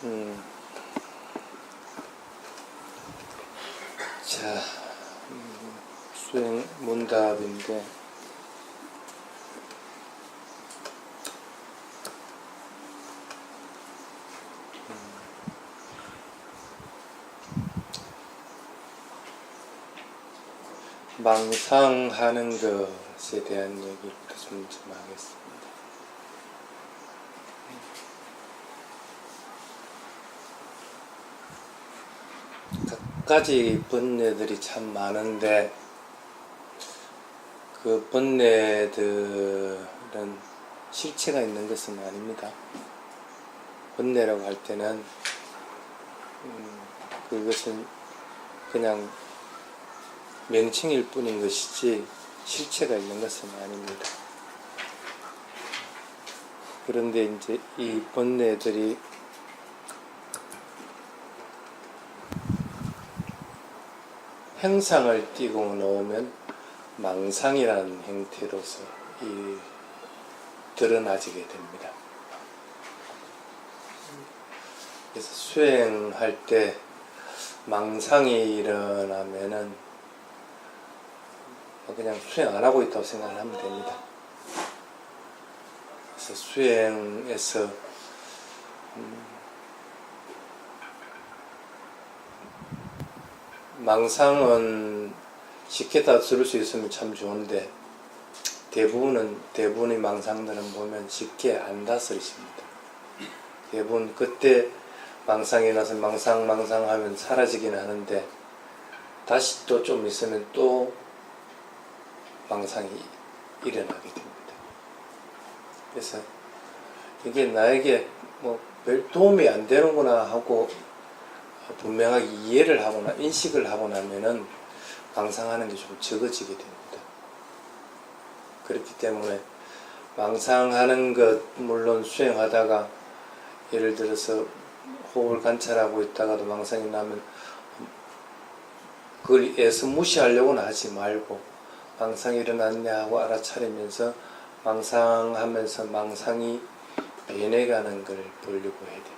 음, 자, 수행 문답인데, 망상하는 것에 대한 얘기부터 좀 하겠습니다. 갖가지 번뇌들이 참 많은데, 그 번뇌들은 실체가 있는 것은 아닙니다. 번뇌라고 할 때는 그것은 그냥 명칭일 뿐인 것이지 실체가 있는 것은 아닙니다. 그런데 이제 이 번뇌들이 형상을 띠고 놓으면 망상이라는 형태로서 드러나지게 됩니다. 그래서 수행할 때 망상이 일어나면은 그냥 수행 안 하고 있다고 생각을 하면 됩니다. 그래서 수행에서 망상은 쉽게 다 들을 수 있으면 참 좋은데 대부분의 망상들은 보면 쉽게 안 다스리십니다. 대부분 그때 망상이 나서 망상하면 사라지긴 하는데 다시 또 좀 있으면 또 망상이 일어나게 됩니다. 그래서 이게 나에게 뭐 별 도움이 안 되는구나 하고 분명하게 이해를 하거나 인식을 하고 나면은 망상하는 게 좀 적어지게 됩니다. 그렇기 때문에 망상하는 것 물론 수행하다가 예를 들어서 호흡을 관찰하고 있다가도 망상이 나면 그걸 애써 무시하려고는 하지 말고 망상이 일어났냐 하고 알아차리면서 망상하면서 망상이 변해가는 걸 보려고 해야 됩니다.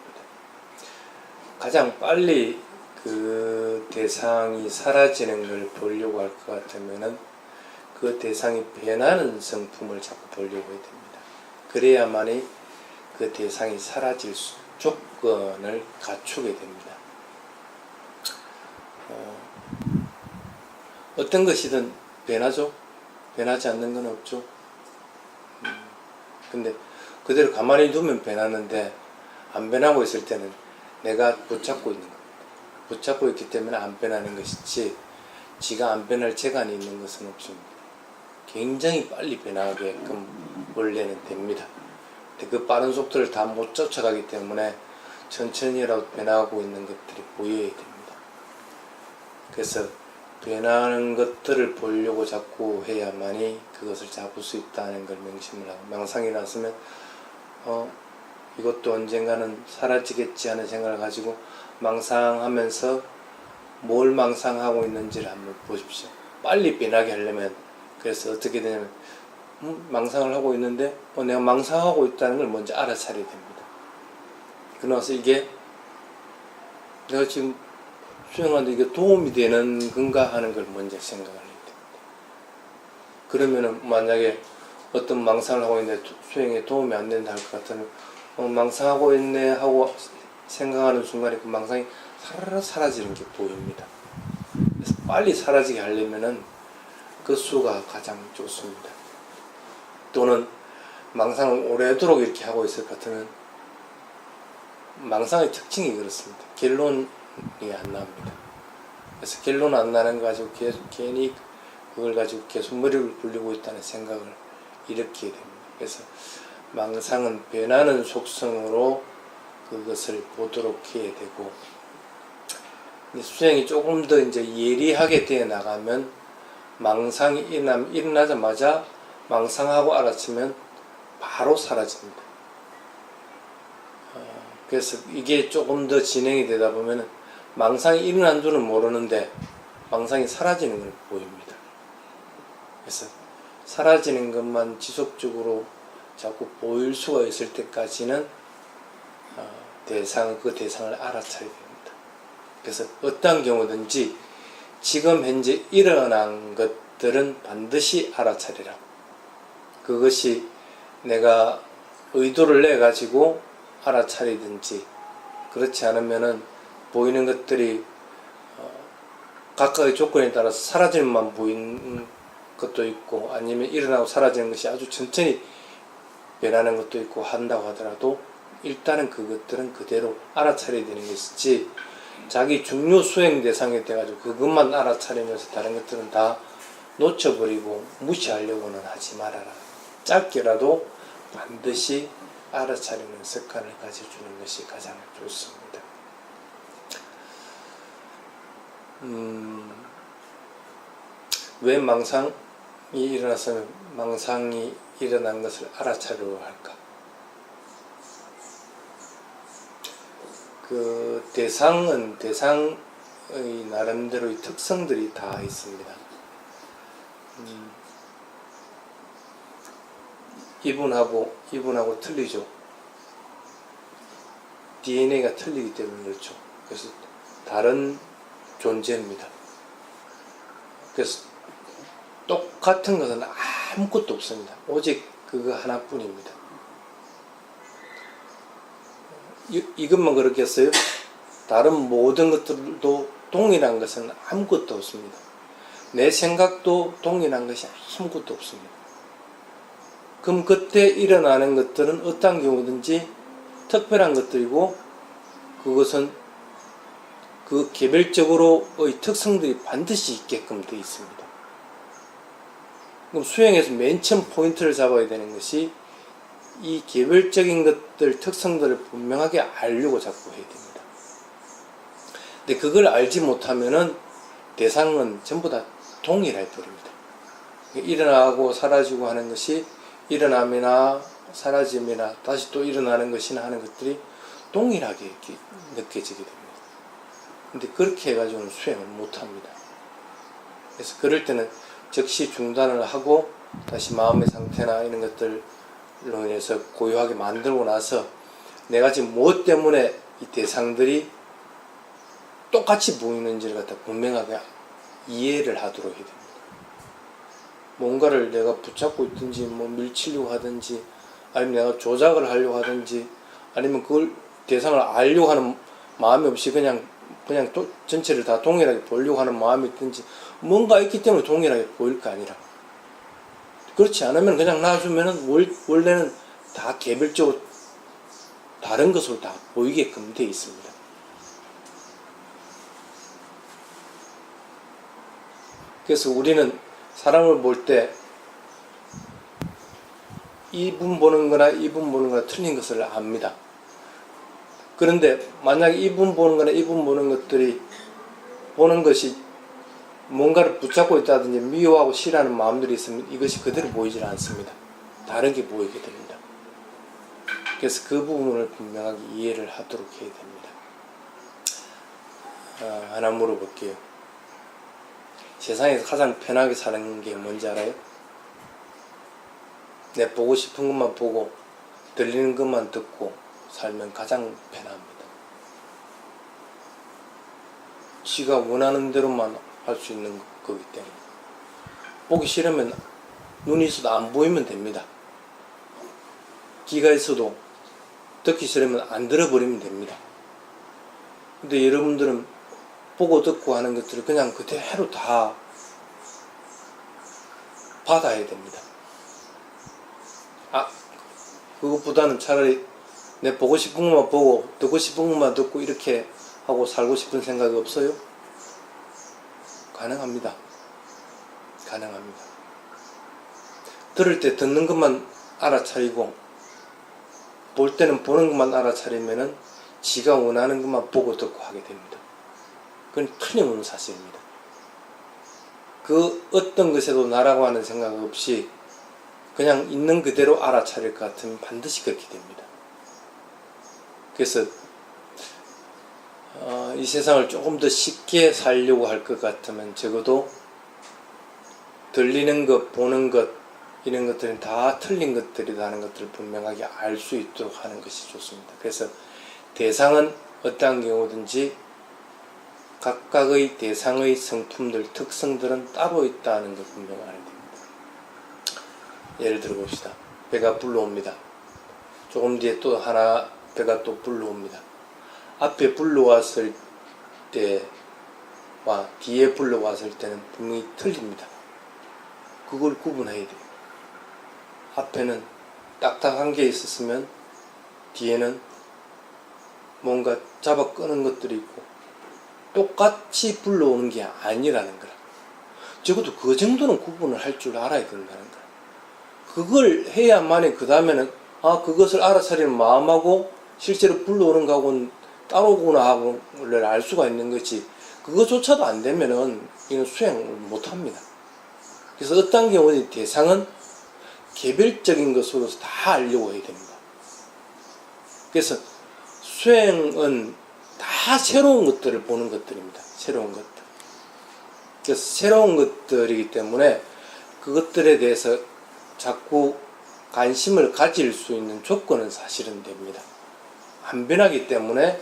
가장 빨리 그 대상이 사라지는 걸 보려고 할 것 같으면은 그 대상이 변하는 성품을 자꾸 보려고 해야 됩니다. 그래야만이 그 대상이 사라질 조건을 갖추게 됩니다. 어떤 것이든 변하죠? 변하지 않는 건 없죠? 근데 그대로 가만히 두면 변하는데 안 변하고 있을 때는 내가 붙잡고 있는 겁니다. 붙잡고 있기 때문에 안 변하는 것이지 지가 안 변할 재간이 있는 것은 없습니다. 굉장히 빨리 변하게끔 원래는 됩니다. 근데 그 빠른 속도를 다 못 쫓아가기 때문에 천천히라도 변하고 있는 것들이 보여야 됩니다. 그래서 변하는 것들을 보려고 자꾸 해야만이 그것을 잡을 수 있다는 걸 명심을 하고 망상이 났으면 이것도 언젠가는 사라지겠지 하는 생각을 가지고 망상하면서 뭘 망상하고 있는지를 한번 보십시오. 빨리 변하게 하려면 그래서 어떻게 되냐면 망상을 하고 있는데 내가 망상하고 있다는 걸 먼저 알아차려야 됩니다. 그러나서 이게 내가 지금 수행하는데 이게 도움이 되는 건가 하는 걸 먼저 생각을 해야 됩니다. 그러면은 만약에 어떤 망상을 하고 있는데 수행에 도움이 안 된다 할 것 같으면 망상하고 있네 하고 생각하는 순간에 그 망상이 사라지는 게 보입니다. 그래서 빨리 사라지게 하려면은 그 수가 가장 좋습니다. 또는 망상을 오래도록 이렇게 하고 있을 것 같으면 망상의 특징이 그렇습니다. 결론이 안 납니다. 그래서 결론 안 나는 거 가지고 괜히 그걸 가지고 계속 머리를 굴리고 있다는 생각을 일으키게 됩니다. 그래서 망상은 변하는 속성으로 그것을 보도록 해야 되고 수행이 조금 더 이제 예리하게 되어 나가면 망상이 일어나자마자 망상하고 알아채면 바로 사라집니다. 그래서 이게 조금 더 진행이 되다 보면 망상이 일어난 줄은 모르는데 망상이 사라지는 걸 보입니다. 그래서 사라지는 것만 지속적으로 자꾸 보일 수가 있을 때까지는 그 대상을 알아차려야 됩니다. 그래서 어떠한 경우든지 지금 현재 일어난 것들은 반드시 알아차리라. 그것이 내가 의도를 내 가지고 알아차리든지, 그렇지 않으면은 보이는 것들이 각각의 조건에 따라서 사라지는만 보이는 것도 있고, 아니면 일어나고 사라지는 것이 아주 천천히 변하는 것도 있고 한다고 하더라도 일단은 그것들은 그대로 알아차려야 되는 것이지, 자기 중요 수행 대상이 돼가지고 그것만 알아차리면서 다른 것들은 다 놓쳐버리고 무시하려고는 하지 말아라. 짧게라도 반드시 알아차리는 습관을 가져주는 것이 가장 좋습니다. 왜 망상이 일어나서 망상이 일어난 것을 알아차리려 할까? 그 대상은 대상의 나름대로의 특성들이 다 있습니다. 이분하고 틀리죠. DNA가 틀리기 때문에 그렇죠. 그래서 다른 존재입니다. 그래서 똑같은 것은 아무것도 없습니다. 오직 그거 하나뿐입니다. 이것만 그렇겠어요? 다른 모든 것들도 동일한 것은 아무것도 없습니다. 내 생각도 동일한 것이 아무것도 없습니다. 그럼 그때 일어나는 것들은 어떤 경우든지 특별한 것들이고, 그것은 그 개별적으로의 특성들이 반드시 있게끔 되어 있습니다. 그럼 수행에서 맨 처음 포인트를 잡아야 되는 것이 이 개별적인 것들, 특성들을 분명하게 알려고 자꾸 해야 됩니다. 근데 그걸 알지 못하면은 대상은 전부 다 동일해 버립니다. 일어나고 사라지고 하는 것이 일어남이나 사라짐이나 다시 또 일어나는 것이나 하는 것들이 동일하게 이렇게 느껴지게 됩니다. 근데 그렇게 해가지고는 수행을 못합니다. 그래서 그럴 때는 즉시 중단을 하고 다시 마음의 상태나 이런 것들로 인해서 고요하게 만들고 나서 내가 지금 무엇 때문에 이 대상들이 똑같이 보이는지를 갖다 분명하게 이해를 하도록 해야 됩니다. 뭔가를 내가 붙잡고 있든지 밀치려고 하든지, 아니면 내가 조작을 하려고 하든지, 아니면 그걸 대상을 알려고 하는 마음이 없이 그냥 또 전체를 다 동일하게 보려고 하는 마음이 있든지, 뭔가 있기 때문에 동일하게 보일 거 아니라, 그렇지 않으면 그냥 놔주면은 원래는 다 개별적으로 다른 것으로 다 보이게끔 되어 있습니다. 그래서 우리는 사람을 볼 때 이분 보는 거나 이분 보는 거나 틀린 것을 압니다. 그런데 만약에 이분 보는 거나 이분 보는 것들이 보는 것이 뭔가를 붙잡고 있다든지 미워하고 싫어하는 마음들이 있으면 이것이 그대로 보이질 않습니다. 다르게 보이게 됩니다. 그래서 그 부분을 분명하게 이해를 하도록 해야 됩니다. 하나 물어볼게요. 세상에서 가장 편하게 사는 게 뭔지 알아요? 내 보고 싶은 것만 보고 들리는 것만 듣고 살면 가장 편합니다. 지가 원하는 대로만 할 수 있는 거기 때문에. 보기 싫으면 눈이 있어도 안 보이면 됩니다. 귀가 있어도 듣기 싫으면 안 들어버리면 됩니다. 근데 여러분들은 보고 듣고 하는 것들을 그냥 그대로 다 받아야 됩니다. 그것보다는 차라리 내 보고 싶은 것만 보고 듣고 싶은 것만 듣고 이렇게 하고 살고 싶은 생각이 없어요? 가능합니다. 가능합니다. 들을 때 듣는 것만 알아차리고 볼 때는 보는 것만 알아차리면은 지가 원하는 것만 보고 듣고 하게 됩니다. 그건 틀림없는 사실입니다. 그 어떤 것에도 나라고 하는 생각 없이 그냥 있는 그대로 알아차릴 것 같으면 반드시 그렇게 됩니다. 그래서 이 세상을 조금 더 쉽게 살려고 할 것 같으면 적어도 들리는 것, 보는 것, 이런 것들은 다 틀린 것들이라는 것들을 분명하게 알 수 있도록 하는 것이 좋습니다. 그래서 대상은 어떠한 경우든지 각각의 대상의 성품들, 특성들은 따로 있다는 걸 분명히 알아야 됩니다. 예를 들어 봅시다. 배가 불러옵니다. 조금 뒤에 또 하나 배가 또 불러옵니다. 앞에 불러왔을 때와 뒤에 불러왔을 때는 분명히 틀립니다. 그걸 구분해야 돼요. 앞에는 딱딱한 게 있었으면 뒤에는 뭔가 잡아 끄는 것들이 있고 똑같이 불러오는 게 아니라는 거라. 적어도 그 정도는 구분을 할 줄 알아야 된다는 거라. 그걸 해야만이 그 다음에는 그것을 알아차리는 마음하고 실제로 불러오는 거하고는 따로구나 하고를 알 수가 있는 거지. 그것조차도 안 되면은 이건 수행을 못 합니다. 그래서 어떤 경우에 대상은 개별적인 것으로서 다 알려고 해야 됩니다. 그래서 수행은 다 새로운 것들을 보는 것들입니다. 새로운 것들. 그래서 새로운 것들이기 때문에 그것들에 대해서 자꾸 관심을 가질 수 있는 조건은 사실은 됩니다. 안 변하기 때문에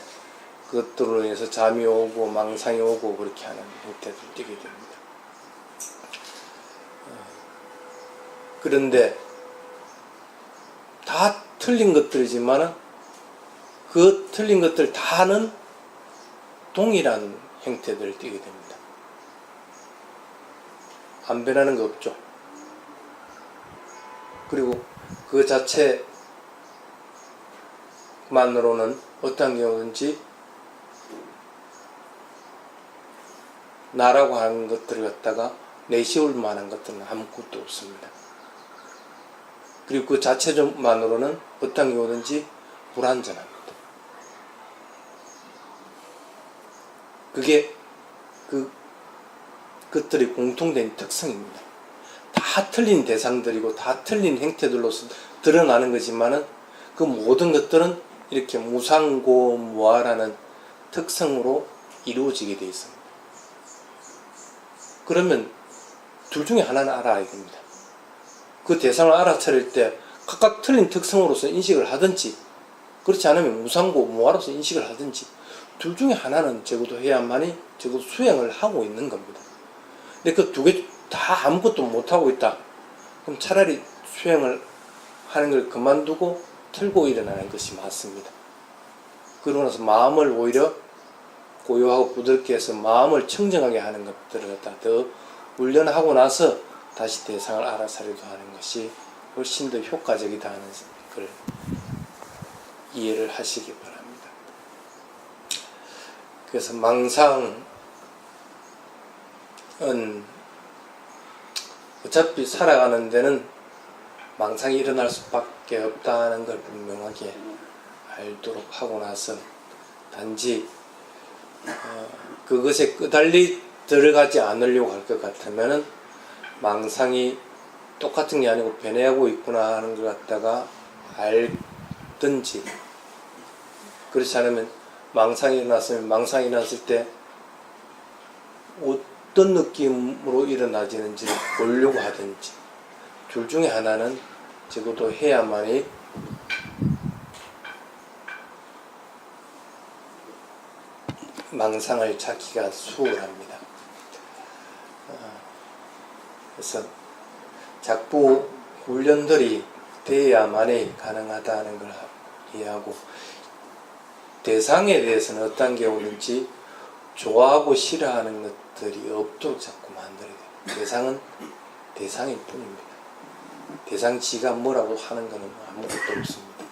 그것들로 인해서 잠이 오고 망상이 오고 그렇게 하는 형태를 띠게 됩니다. 그런데 다 틀린 것들이지만은 그 틀린 것들 다는 동일한 형태들을 띠게 됩니다. 안 변하는 거 없죠. 그리고 그 자체만으로는 어떤 경우든지 나라고 하는 것들을 갖다가 내세울 만한 것들은 아무것도 없습니다. 그리고 그 자체만으로는 어떤 경우든지 불완전합니다. 그게 그것들이 공통된 특성입니다. 다 틀린 대상들이고 다 틀린 형태들로서 드러나는 거지만은 그 모든 것들은 이렇게 무상고무아라는 특성으로 이루어지게 되어 있습니다. 그러면 둘 중에 하나는 알아야 됩니다. 그 대상을 알아차릴 때 각각 틀린 특성으로서 인식을 하든지 그렇지 않으면 무상고무아로서 인식을 하든지 둘 중에 하나는 적어도 해야만이 적어도 수행을 하고 있는 겁니다. 근데 그 두 개 다 아무것도 못하고 있다. 그럼 차라리 수행을 하는 걸 그만두고 틀고 일어나는 것이 맞습니다. 그러고 나서 마음을 오히려 고요하고 부드럽게 해서 마음을 청정하게 하는 것들을 갖다 더 훈련하고 나서 다시 대상을 알아차리도 하는 것이 훨씬 더 효과적이다 하는 걸 이해를 하시기 바랍니다. 그래서 망상은 어차피 살아가는 데는 망상이 일어날 수밖에 없다는 걸 분명하게 알도록 하고 나서 단지 그것에 끄달리 들어가지 않으려고 할 것 같으면은 망상이 똑같은 게 아니고 변해가고 있구나 하는 것 갖다가 알든지, 그렇지 않으면 망상이 일어났으면 망상이 일어났을 때 어떤 느낌으로 일어나지는지를 보려고 하든지, 둘 중에 하나는 적어도 해야만이 망상을 찾기가 수월합니다. 그래서 작부 훈련들이 돼야만이 가능하다는 걸 이해하고, 대상에 대해서는 어떤 경우든지 좋아하고 싫어하는 것들이 없도록 자꾸 만들어야 돼요. 대상은 대상일 뿐입니다. 대상 지가 뭐라고 하는 것은 아무것도 없습니다.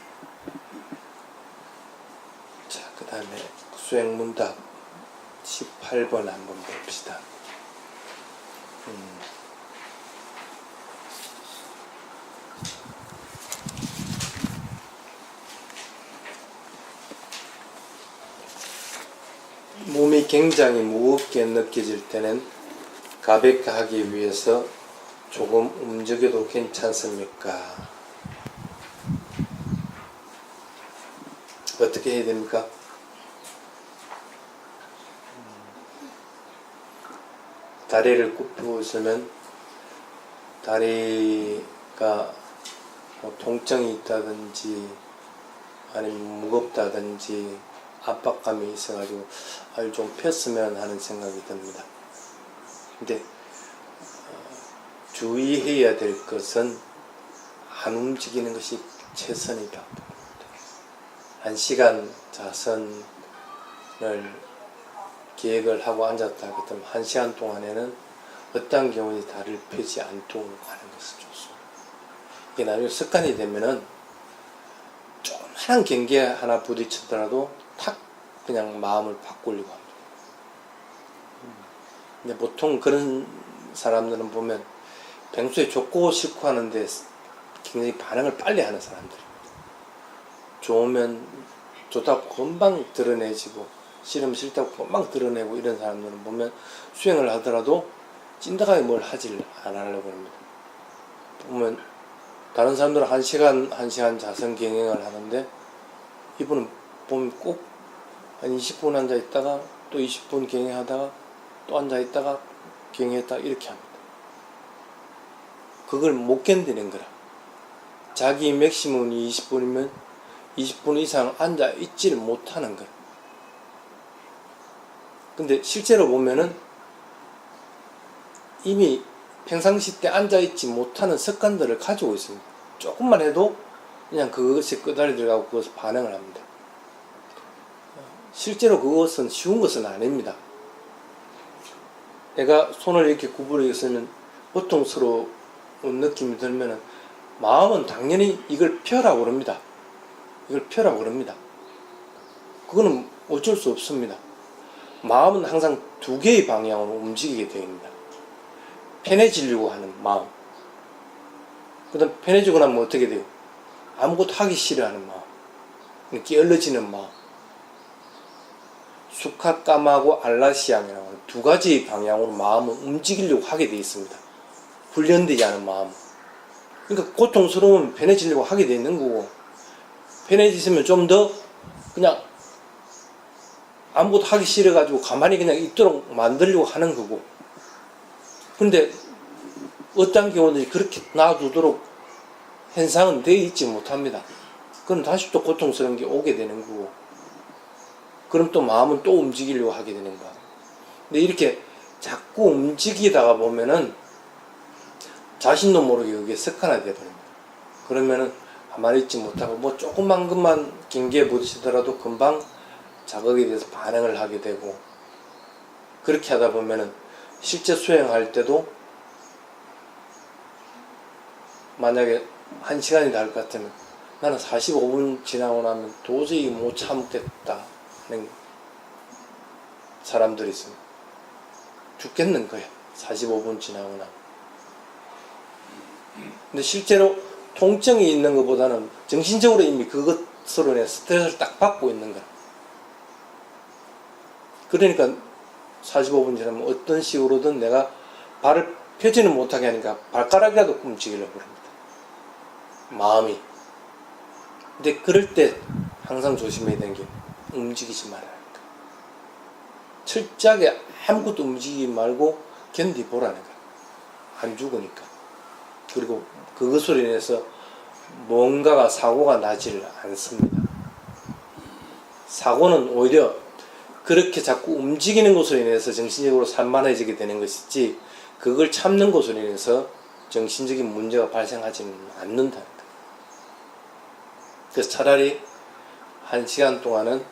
자, 그 다음에 수행문답 18번 한번 봅시다. 몸이 굉장히 무겁게 느껴질 때는 가볍게 하기 위해서 조금 움직여도 괜찮습니까? 어떻게 해야 됩니까? 다리를 굽히고 있으면 다리가 통증이 있다든지 아니면 무겁다든지 압박감이 있어가지고 좀 폈으면 하는 생각이 듭니다. 근데 주의해야 될 것은 안 움직이는 것이 최선이다. 1시간 자선을 계획을 하고 앉았다 그러면 1시간 동안에는 어떤 경우에 다리를 펴지 않도록 하는 것이 좋습니다. 이게 나중에 습관이 되면은 조그마한 경계에 하나 부딪히더라도 탁 그냥 마음을 바꾸려고 합니다. 근데 보통 그런 사람들은 보면 평소에 좋고 싫고 하는데 굉장히 반응을 빨리 하는 사람들입니다. 좋으면 좋다고 금방 드러내지고 싫으면 싫다고 금방 드러내고 이런 사람들은 보면 수행을 하더라도 찐득하게 뭘 하질 안 하려고 합니다. 보면 다른 사람들은 1시간 자선 경행을 하는데 이분은 보면 꼭 한 20분 앉아 있다가 또 20분 경행하다가 또 앉아 있다가 경행했다가 이렇게 합니다. 그걸 못 견디는 거라. 자기 맥시멈이 20분이면 20분 이상 앉아 있지를 못하는 거야. 근데 실제로 보면은 이미 평상시 때 앉아있지 못하는 습관들을 가지고 있습니다. 조금만 해도 그냥 그것이 끄달려 들어가고 그것을 반응을 합니다. 실제로 그것은 쉬운 것은 아닙니다. 내가 손을 이렇게 구부려 있으면 고통스러운 느낌이 들면은 마음은 당연히 이걸 펴라고 그럽니다. 이걸 펴라고 그럽니다. 그거는 어쩔 수 없습니다. 마음은 항상 두 개의 방향으로 움직이게 되어 있습니다. 편해지려고 하는 마음. 그 다음 편해지고 나면 어떻게 돼요? 아무것도 하기 싫어하는 마음. 게을러지는 마음. 수카감하고 알라시양이라고 하는 두 가지 방향으로 마음을 움직이려고 하게 되어 있습니다. 훈련되지 않은 마음. 그러니까 고통스러우면 편해지려고 하게 되어 있는 거고, 편해지시면 좀 더 그냥 아무것도 하기 싫어가지고 가만히 그냥 있도록 만들려고 하는 거고. 근데 어떤 경우는 그렇게 놔두도록 현상은 되어 있지 못합니다. 그럼 다시 또 고통스러운 게 오게 되는 거고, 그럼 또 마음은 또 움직이려고 하게 되는 거야. 근데 이렇게 자꾸 움직이다가 보면은 자신도 모르게 그게 습관화 되어버립니다. 그러면은 가만히 있지 못하고 뭐 조금만 것만 경계에 부딪히더라도 금방 자극에 대해서 반응을 하게 되고, 그렇게 하다 보면은 실제 수행할 때도 만약에 1시간이 날 것 같으면 나는 45분 지나고 나면 도저히 못 참겠다 하는 사람들이 있습니다. 죽겠는 거야. 45분 지나고 나면. 근데 실제로 통증이 있는 것보다는 정신적으로 이미 그것으로 인해 스트레스를 딱 받고 있는 거야. 그러니까 45분 지나면 어떤 식으로든 내가 발을 펴지는 못하게 하니까 발가락이라도 움직이려고 합니다. 마음이. 근데 그럴 때 항상 조심해야 되는 게 움직이지 말아야 합니다. 철저하게 아무것도 움직이지 말고 견디보라는 거야. 안 죽으니까. 그리고 그것으로 인해서 뭔가가 사고가 나질 않습니다. 사고는 오히려 그렇게 자꾸 움직이는 것으로 인해서 정신적으로 산만해지게 되는 것이지, 그걸 참는 것으로 인해서 정신적인 문제가 발생하지는 않는다. 그래서 차라리 1시간 동안은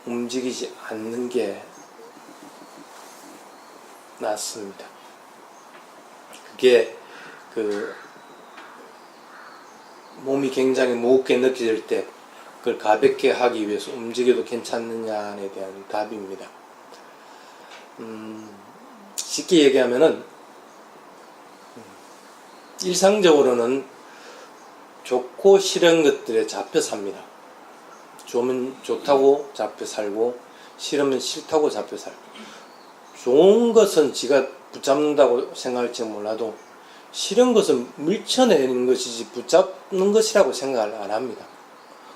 움직이지 않는 게 낫습니다. 그게 몸이 굉장히 무겁게 느껴질 때 그걸 가볍게 하기 위해서 움직여도 괜찮느냐에 대한 답입니다. 쉽게 얘기하면은 일상적으로는 좋고 싫은 것들에 잡혀 삽니다. 좋으면 좋다고 잡혀 살고, 싫으면 싫다고 잡혀 살고. 좋은 것은 지가 붙잡는다고 생각할지 몰라도 싫은 것은 밀쳐내는 것이지 붙잡는 것이라고 생각을 안 합니다.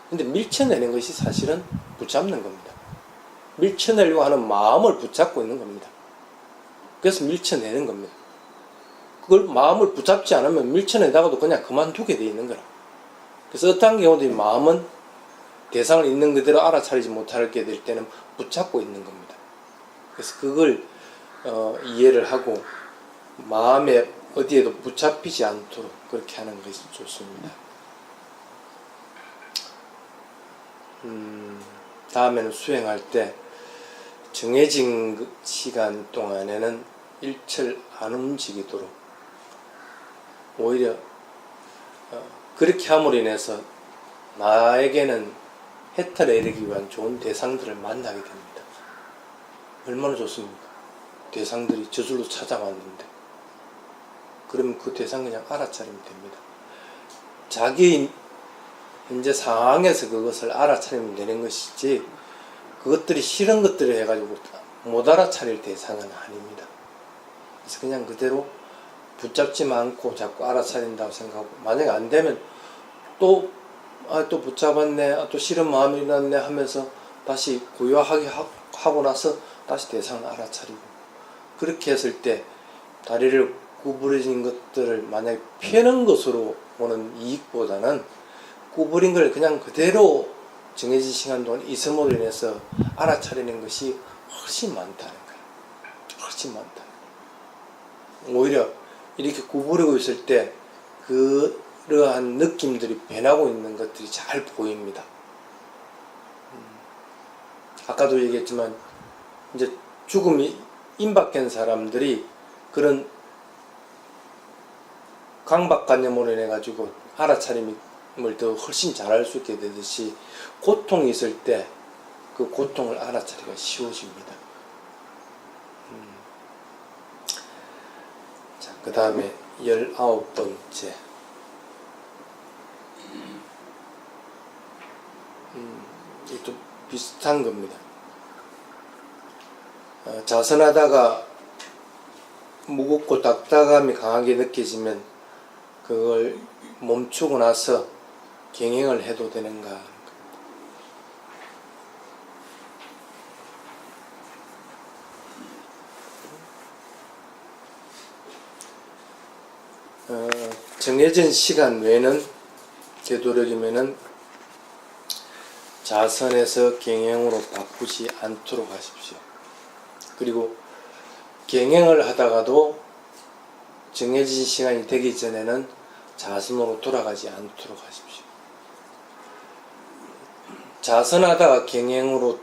근데 밀쳐내는 것이 사실은 붙잡는 겁니다. 밀쳐내려고 하는 마음을 붙잡고 있는 겁니다. 그래서 밀쳐내는 겁니다. 그걸 마음을 붙잡지 않으면 밀쳐내다가도 그냥 그만두게 돼 있는 거라. 그래서 어떤 경우도 마음은 대상을 있는 그대로 알아차리지 못하게 될 때는 붙잡고 있는 겁니다. 그래서 그걸 이해를 하고 마음에 어디에도 붙잡히지 않도록 그렇게 하는 것이 좋습니다. 다음에는 수행할 때 정해진 시간 동안에는 일철 안 움직이도록, 오히려 그렇게 함으로 인해서 나에게는 해탈에 이르기 위한 좋은 대상들을 만나게 됩니다. 얼마나 좋습니까? 대상들이 저절로 찾아왔는데, 그러면 그 대상 그냥 알아차리면 됩니다. 자기 현재 상황에서 그것을 알아차리면 되는 것이지, 그것들이 싫은 것들을 해가지고 못 알아차릴 대상은 아닙니다. 그래서 그냥 그대로 붙잡지 않고 자꾸 알아차린다고 생각하고, 만약에 안 되면 또 붙잡았네, 또 싫은 마음이 났네 하면서 다시 고요하게 하고 나서 다시 대상을 알아차리고, 그렇게 했을 때 다리를 구부러진 것들을 만약에 펴는 것으로 오는 이익보다는 구부린 걸 그냥 그대로 정해진 시간 동안 있음으로 인해서 알아차리는 것이 훨씬 많다는 거예요. 훨씬 많다. 오히려 이렇게 구부리고 있을 때 그러한 느낌들이 변하고 있는 것들이 잘 보입니다. 아까도 얘기했지만 이제 죽음이 임박한 사람들이 그런 강박관념으로 인해 가지고 알아차림을 더 훨씬 잘할 수 있게 되듯이, 고통이 있을 때 그 고통을 알아차리기가 쉬워집니다. 자, 그 다음에 19번째. 이것도 비슷한 겁니다. 자선하다가 무겁고 답답함이 강하게 느껴지면 그걸 멈추고 나서 경행을 해도 되는가. 정해진 시간 외에는 되도록이면은 자선에서 경행으로 바꾸지 않도록 하십시오. 그리고 경행을 하다가도 정해진 시간이 되기 전에는 자선으로 돌아가지 않도록 하십시오. 자선하다가 경행으로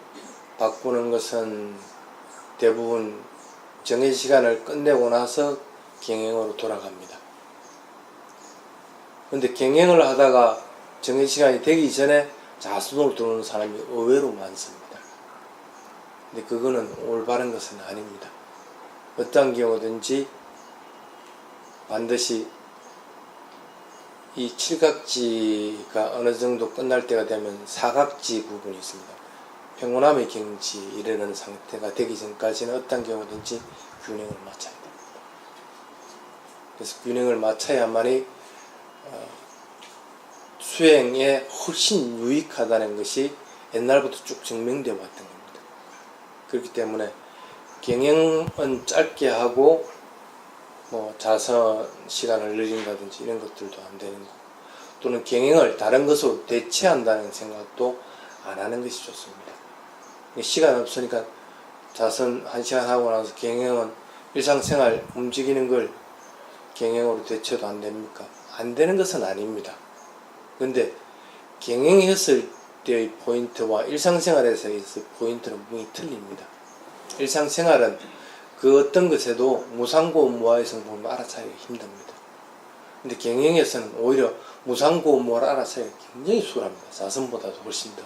바꾸는 것은 대부분 정해진 시간을 끝내고 나서 경행으로 돌아갑니다. 근데 경행을 하다가 정해진 시간이 되기 전에 자선으로 들어오는 사람이 의외로 많습니다. 근데 그거는 올바른 것은 아닙니다. 어떤 경우든지 반드시 이 칠각지가 어느 정도 끝날 때가 되면 사각지 부분이 있습니다. 평온함의 경지에 이르는 상태가 되기 전까지는 어떤 경우든지 균형을 맞춰야 됩니다. 그래서 균형을 맞춰야만이 수행에 훨씬 유익하다는 것이 옛날부터 쭉 증명되어 왔던 겁니다. 그렇기 때문에 경행은 짧게 하고 자선 시간을 늘린다든지 이런 것들도 안 되는 거고, 또는 경행을 다른 것으로 대체한다는 생각도 안 하는 것이 좋습니다. 시간 없으니까 자선 1시간 하고 나서 경행은 일상생활 움직이는 걸 경행으로 대체도 안 됩니까? 안 되는 것은 아닙니다. 근데 경행했을 때의 포인트와 일상생활에서의 포인트는 분명히 틀립니다. 일상생활은 그 어떤 것에도 무상고음 무아의 성품을 알아차리기가 힘듭니다. 근데 경행에서는 오히려 무상고음 무아를 알아차리기가 굉장히 수월합니다. 자선보다도 훨씬 더.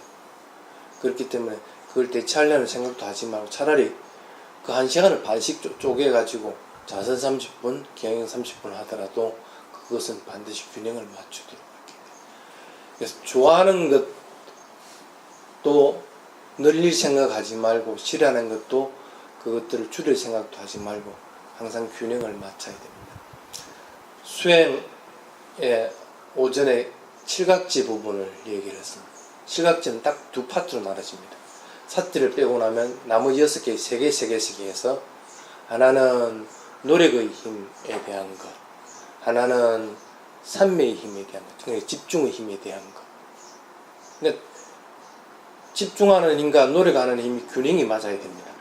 그렇기 때문에 그걸 대체하려는 생각도 하지 말고 차라리 그 1시간을 반씩 쪼개가지고 자선 30분, 경행 30분 하더라도 그것은 반드시 균형을 맞추도록 할게요. 그래서 좋아하는 것도 늘릴 생각하지 말고, 싫어하는 것도 그것들을 줄일 생각도 하지 말고 항상 균형을 맞춰야 됩니다. 수행의 오전에 칠각지 부분을 얘기를 했습니다. 칠각지는 딱 두 파트로 나눠집니다. 사티를 빼고 나면 나머지 6개, 3개씩 해서, 하나는 노력의 힘에 대한 것, 하나는 산매의 힘에 대한 것, 집중의 힘에 대한 것. 근데 집중하는 힘과 노력하는 힘이 균형이 맞아야 됩니다.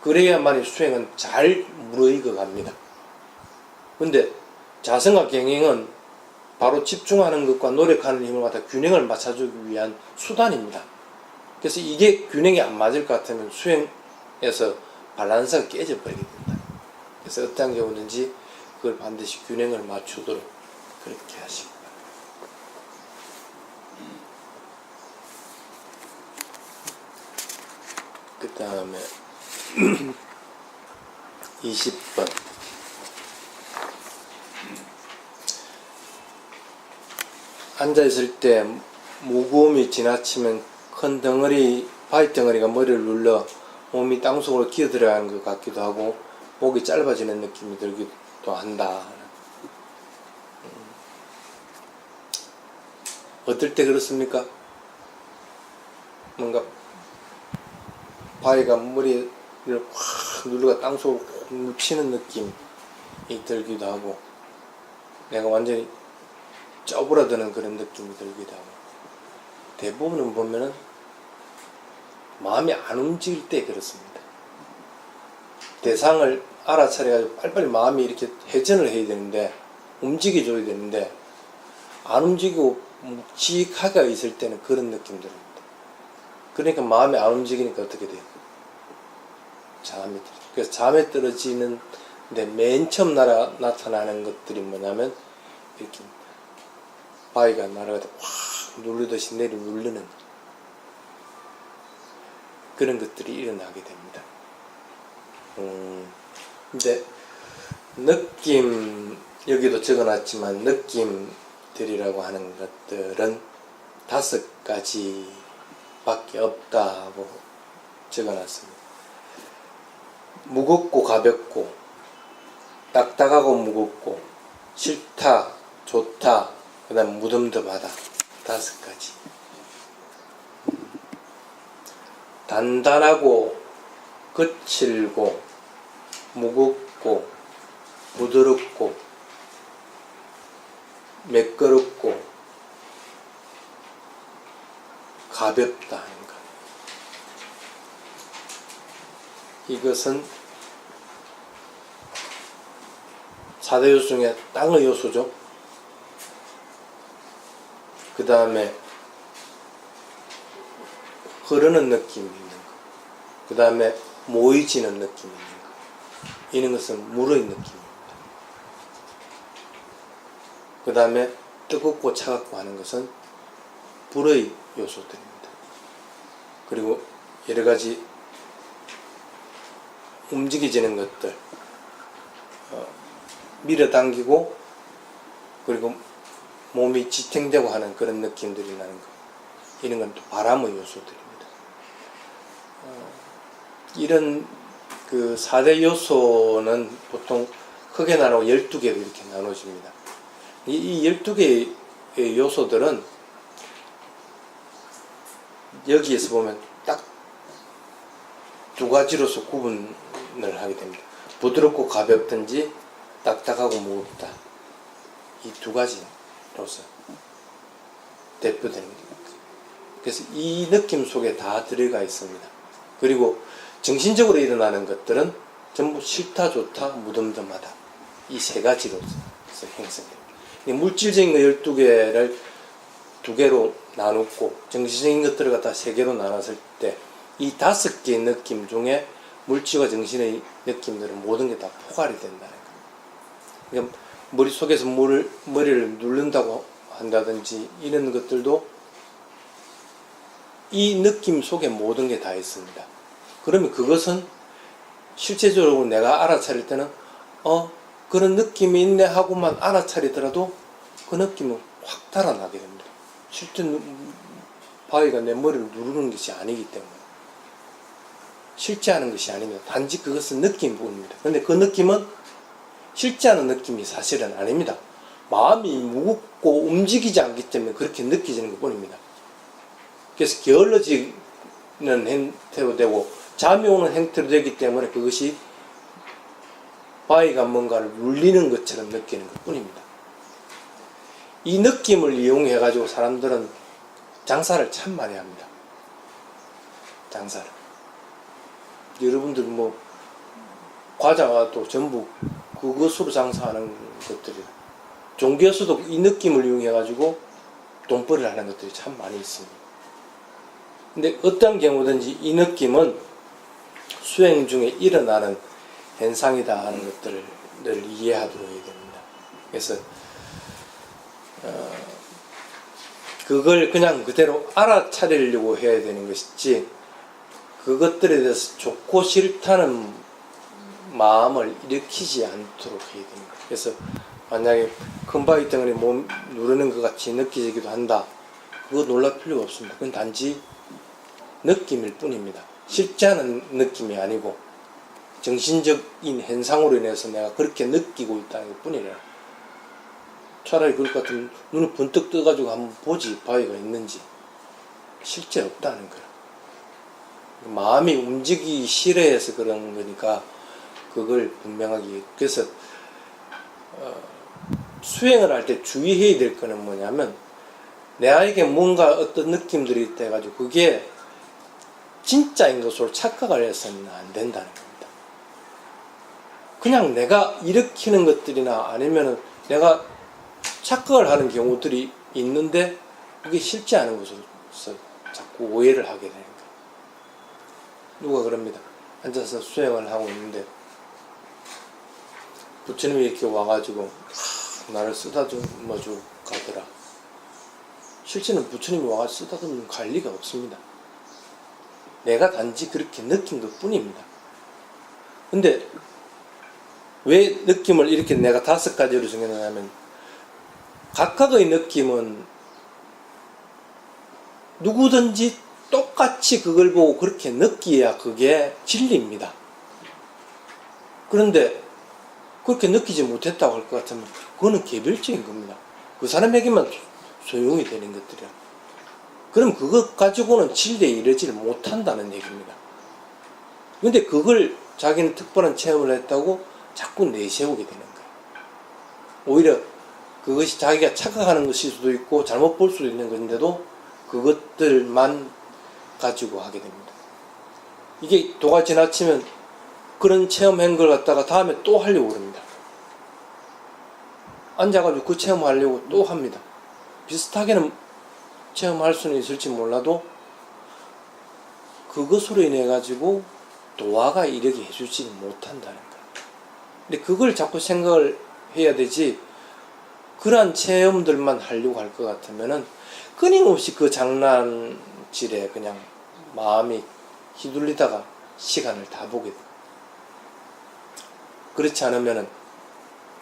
그래야만이 수행은 잘 무르익어 갑니다. 근데 자성과 경행은 바로 집중하는 것과 노력하는 힘을 갖다 균형을 맞춰주기 위한 수단입니다. 그래서 이게 균형이 안 맞을 것 같으면 수행에서 밸런스가 깨져버리게 된다. 그래서 어떤 경우든지 그걸 반드시 균형을 맞추도록 그렇게 하시기 바랍니다. 그 다음에 20번 앉아있을 때 무거움이 지나치면 큰 덩어리, 바위 덩어리가 머리를 눌러 몸이 땅속으로 기어들어가는 것 같기도 하고 목이 짧아지는 느낌이 들기도 한다. 어떨 때 그렇습니까? 뭔가 바위가 머리를 확 눌러가 땅속으로 콕 묻히는 느낌이 들기도 하고 내가 완전히 쪼그라드는 그런 느낌이 들기도 하고 대부분은 보면은 마음이 안 움직일 때 그렇습니다. 대상을 알아차려가지고 빨리빨리 마음이 이렇게 회전을 해야 되는데 움직여줘야 되는데 안 움직이고 묵직하게 있을 때는 그런 느낌 듭니다. 그러니까 마음이 안 움직이니까 어떻게 돼요? 잠이 들어요. 그래서 잠에 떨어지는데 맨 처음 나타나는 것들이 뭐냐면 이렇게 바위가 날아가다 확 누르듯이 누르는 그런 것들이 일어나게 됩니다. 근데 느낌, 여기도 적어놨지만 느낌들이라고 하는 것들은 5가지 밖에 없다고 적어놨습니다. 무겁고 가볍고 딱딱하고 무겁고 싫다 좋다 그 다음 무덤덤하다 5가지. 단단하고 거칠고 무겁고 부드럽고 매끄럽고 가볍다 하는 것. 이것은 4대 요소 중에 땅의 요소죠. 그 다음에 흐르는 느낌이 있는 것. 그 다음에 모이지는 느낌이 있는 것. 이런 것은 물의 느낌입니다. 그 다음에 뜨겁고 차갑고 하는 것은 불의 요소들입니다. 그리고 여러가지 움직여지는 것들, 밀어당기고 그리고 몸이 지탱되고 하는 그런 느낌들이 나는 것. 이런 건 또 바람의 요소들입니다. 이런 그 4대 요소는 보통 크게 나누고 12개로 이렇게 나눠집니다. 이 12개의 요소들은 여기에서 보면 딱 2가지로서 구분을 하게 됩니다. 부드럽고 가볍든지 딱딱하고 무겁다. 이 2가지로서 대표되는 겁니다. 그래서 이 느낌 속에 다 들어가 있습니다. 그리고 정신적으로 일어나는 것들은 전부 싫다 좋다 무덤덤하다 이 3가지로서 형성됩니다. 물질적인 거 12개를 2개로 나누고 정신적인 것들을 갖다 3개로 나눴을 때 이 5개의 느낌 중에 물질과 정신의 느낌들은 모든 게 다 포괄이 된다는 거예요. 그러니까 머릿속에서 머리를 누른다고 한다든지 이런 것들도 이 느낌 속에 모든 게 다 있습니다. 그러면 그것은 실제적으로 내가 알아차릴 때는 그런 느낌이 있네 하고만 알아차리더라도 그 느낌은 확 달아나게 됩니다. 실제 바위가 내 머리를 누르는 것이 아니기 때문에 실제하는 것이 아닙니다. 단지 그것은 느낌뿐입니다. 그런데 그 느낌은 실제하는 느낌이 사실은 아닙니다. 마음이 무겁고 움직이지 않기 때문에 그렇게 느껴지는 것 뿐입니다. 그래서 게을러지는 형태로 되고 잠이 오는 형태로 되기 때문에 그것이 바위가 뭔가를 눌리는 것처럼 느끼는 것 뿐입니다. 이 느낌을 이용해 가지고 사람들은 장사를 참 많이 합니다. 장사를. 여러분들 뭐 과자도 전부 그것으로 장사하는 것들이, 종교에서도 이 느낌을 이용해 가지고 돈벌이를 하는 것들이 참 많이 있습니다. 근데 어떤 경우든지 이 느낌은 수행 중에 일어나는 현상이다 하는 것들을 늘 이해하도록 해야 됩니다. 그래서 그걸 그냥 그대로 알아차리려고 해야 되는 것이지, 그것들에 대해서 좋고 싫다는 마음을 일으키지 않도록 해야 됩니다. 그래서 만약에 큰 바위 덩어리 몸 누르는 것 같이 느껴지기도 한다, 그거 놀랄 필요가 없습니다. 그건 단지 느낌일 뿐입니다. 실제 하는 느낌이 아니고 정신적인 현상으로 인해서 내가 그렇게 느끼고 있다는 것 뿐이라. 차라리 그럴 것 같으면 눈을 번뜩 떠가지고 한번 보지, 바위가 있는지. 실제 없다는 거야. 마음이 움직이기 싫어해서 그런 거니까 그걸 분명하게. 그래서 수행을 할 때 주의해야 될 거는 뭐냐면, 내에게 뭔가 어떤 느낌들이 있다 해가지고 그게 진짜인 것으로 착각을 해서는 안 된다는 겁니다. 그냥 내가 일으키는 것들이나 아니면은 내가 착각을 하는 경우들이 있는데 그게 실제 않은 것으로서 자꾸 오해를 하게 되는 거예요. 누가 그럽니다. 앉아서 수행을 하고 있는데 부처님이 이렇게 와가지고 나를 쓰다듬어주고 가더라. 실제는 부처님이 와가지고 쓰다듬는 갈 리가 없습니다. 내가 단지 그렇게 느낀 것 뿐입니다. 근데 왜 느낌을 이렇게 내가 5가지로 정해놓냐면, 각각의 느낌은 누구든지 똑같이 그걸 보고 그렇게 느끼어야 그게 진리입니다. 그런데 그렇게 느끼지 못했다고 할 것 같으면 그거는 개별적인 겁니다. 그 사람에게만 소용이 되는 것들이야. 그럼 그것 가지고는 진리에 이르지를 못한다는 얘기입니다. 근데 그걸 자기는 특별한 체험을 했다고 자꾸 내세우게 되는 거예요. 오히려 그것이 자기가 착각하는 것일 수도 있고 잘못 볼 수도 있는 건데도 그것들만 가지고 하게 됩니다. 이게 도가 지나치면 그런 체험한 걸 갖다가 다음에 또 하려고 그럽니다. 앉아가지고 그 체험하려고 또 합니다. 비슷하게는 체험할 수는 있을지 몰라도 그것으로 인해 가지고 도화가 이르게 해주지 못한다는 거예요. 근데 그걸 자꾸 생각을 해야 되지, 그러한 체험들만 하려고 할 것 같으면은 끊임없이 그 장난질에 그냥 마음이 휘둘리다가 시간을 다 보게 돼요. 그렇지 않으면은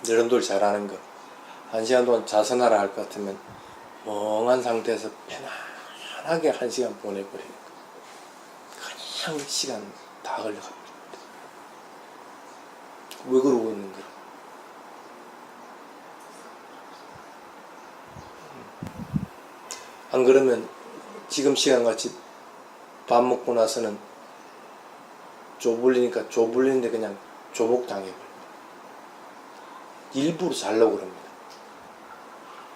여러분들 잘 아는 거, 1시간 동안 자선하라 할 것 같으면 멍한 상태에서 편안하게 1시간 보내버리는 거예요. 그냥 시간 다 흘러갑니다. 왜 그러고 있는 거야? 안 그러면 지금 시간같이 밥 먹고 나서는 조불리니까 조불리는데 그냥 조복당해버립니다. 일부러 자려고 그럽니다.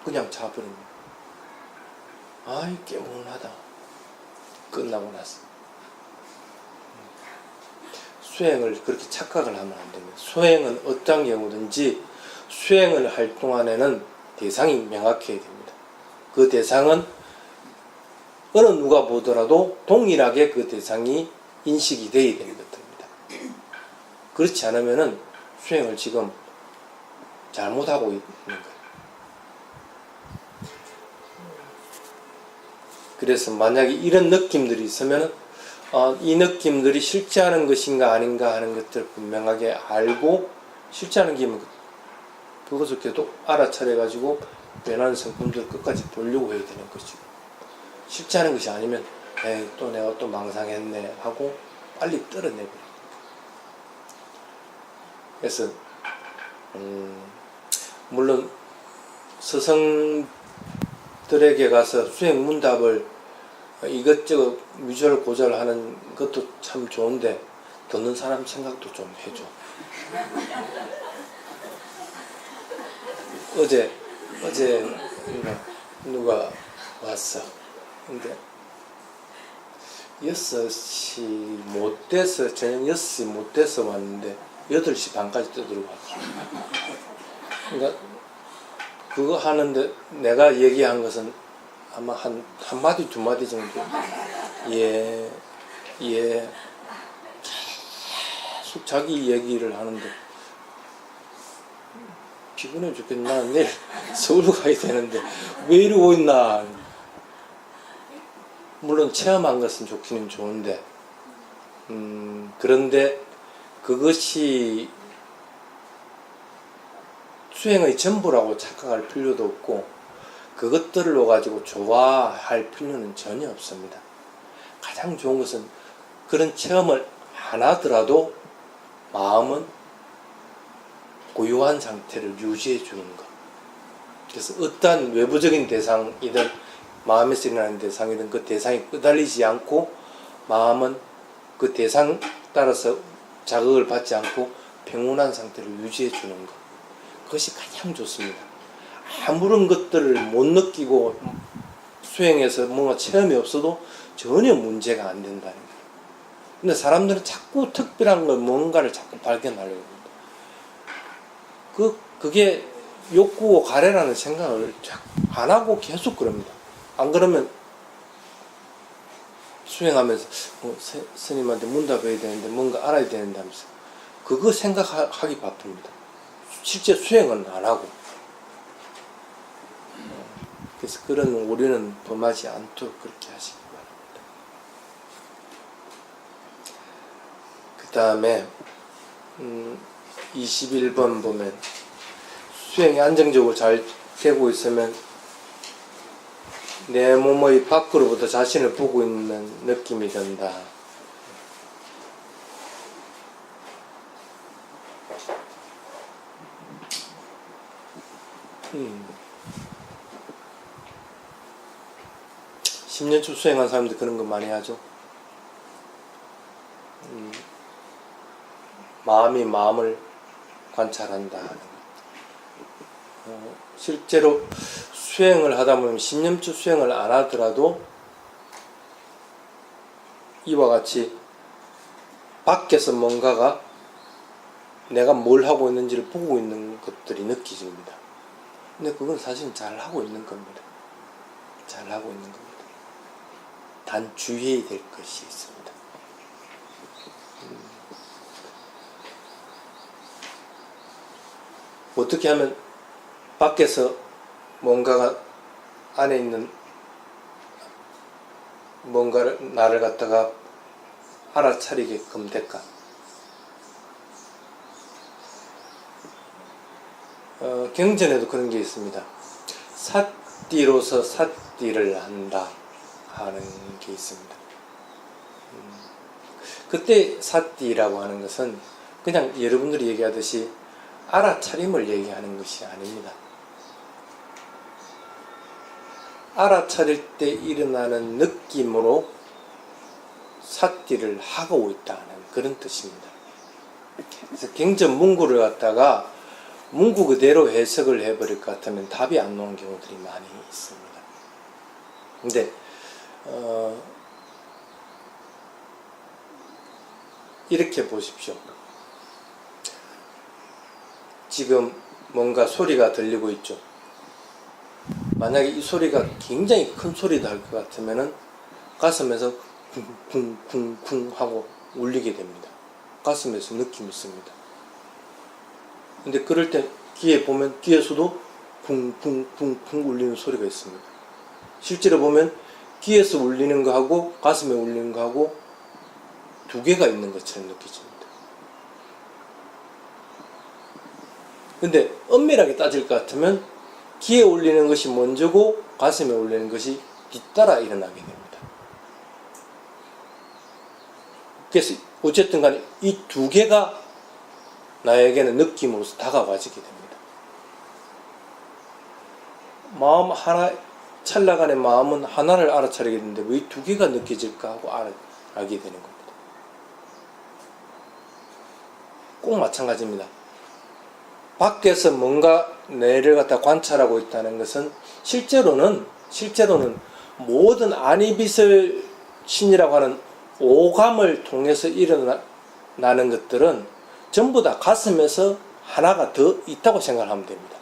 그냥 자버립니다. 아이 개운하다. 끝나고 나서. 수행을 그렇게 착각을 하면 안 됩니다. 수행은 어떤 경우든지 수행을 할 동안에는 대상이 명확해야 됩니다. 그 대상은 어느 누가 보더라도 동일하게 그 대상이 인식이 되어야 되는 것들입니다. 그렇지 않으면은 수행을 지금 잘못하고 있는 거예요. 그래서 만약에 이런 느낌들이 있으면 이 느낌들이 실제 하는 것인가 아닌가 하는 것들을 분명하게 알고, 실제 하는 게 그것을 계속 알아차려가지고 변하는 성품들을 끝까지 보려고 해야 되는 것이고, 실제 하는 것이 아니면 에이 또 내가 또 망상했네 하고 빨리 떨어내버려요. 그래서 물론 스승들에게 가서 수행 문답을 이것저것 유절 고절하는 것도 참 좋은데 듣는 사람 생각도 좀 해줘. 어제 누가 왔어. 근데 6시 못 돼서, 저녁 6시 못 돼서 왔는데 8시 반까지 떠들고 왔죠. 그러니까 그거 하는데 내가 얘기한 것은 아마 한 마디 두 마디 정도. 예, 예. 계속 자기 얘기를 하는데 피곤해 죽겠나. 내일 서울 가야 되는데 왜 이러고 있나. 물론 체험한 것은 좋기는 좋은데 그런데 그것이 수행의 전부라고 착각할 필요도 없고 그것들로 가지고 좋아할 필요는 전혀 없습니다. 가장 좋은 것은 그런 체험을 안 하더라도 마음은 고요한 상태를 유지해 주는 것. 그래서 어떠한 외부적인 대상이든 마음에서 일어나는 대상이든 그 대상이 끄달리지 않고 마음은 그 대상 따라서 자극을 받지 않고 평온한 상태를 유지해 주는 것. 그것이 가장 좋습니다. 아무런 것들을 못 느끼고 수행해서 뭔가 체험이 없어도 전혀 문제가 안 된다는 거예요. 근데 사람들은 자꾸 특별한 걸 뭔가를 자꾸 발견하려고 합니다. 그게 욕구고 가래라는 생각을 안 하고 계속 그럽니다. 안 그러면 수행하면서 스님한테 문답해야 되는데 뭔가 알아야 되는데 하면서 그거 생각하기 바쁩니다. 실제 수행은 안 하고. 그래서 그런 오류는 범하지 않도록 그렇게 하시기 바랍니다. 그 다음에 21번 보면 수행이 안정적으로 잘 되고 있으면 내 몸의 밖으로부터 자신을 보고 있는 느낌이 든다. 음. 10년째 수행한 사람들 그런 거 많이 하죠. 마음이 마음을 관찰한다. 실제로 수행을 하다 보면 10년째 수행을 안 하더라도 이와 같이 밖에서 뭔가가 내가 뭘 하고 있는지를 보고 있는 것들이 느껴집니다. 근데 그건 사실 잘 하고 있는 겁니다. 잘 하고 있는 겁니다. 단 주의해야 될 것이 있습니다. 어떻게 하면 밖에서 뭔가가 안에 있는 뭔가를 나를 갖다가 알아차리게끔 될까? 경전에도 그런 게 있습니다. 삿띠로서 삿띠를 한다 하는 게 있습니다. 그때 삿띠라고 하는 것은 그냥 여러분들이 얘기하듯이 알아차림을 얘기하는 것이 아닙니다. 알아차릴 때 일어나는 느낌으로 삿띠를 하고 있다는 그런 뜻입니다. 그래서 경전 문구를 갖다가 문구 그대로 해석을 해버릴 것 같으면 답이 안 나오는 경우들이 많이 있습니다. 근데 이렇게 보십시오. 지금 뭔가 소리가 들리고 있죠. 만약에 이 소리가 굉장히 큰 소리다 할 것 같으면은 가슴에서 쿵쿵쿵쿵 하고 울리게 됩니다. 가슴에서 느낌이 있습니다. 근데 그럴 때 귀에 보면 귀에서도 쿵쿵쿵쿵 울리는 소리가 있습니다. 실제로 보면 귀에서 울리는 거하고 가슴에 울리는 거하고 두 개가 있는 것처럼 느껴집니다. 근데 엄밀하게 따질 것 같으면 귀에 울리는 것이 먼저고 가슴에 울리는 것이 뒤따라 일어나게 됩니다. 그래서 어쨌든 간에 이 두 개가 나에게는 느낌으로서 다가와지게 됩니다. 마음 하나, 찰나간의 마음은 하나를 알아차리게 되는데 왜 두 개가 느껴질까 하고 알게 되는 겁니다. 꼭 마찬가지입니다. 밖에서 뭔가 뇌를 갖다 관찰하고 있다는 것은 실제로는 모든 아니비설 신이라고 하는 오감을 통해서 일어나는 것들은 전부 다 가슴에서 하나가 더 있다고 생각하면 됩니다.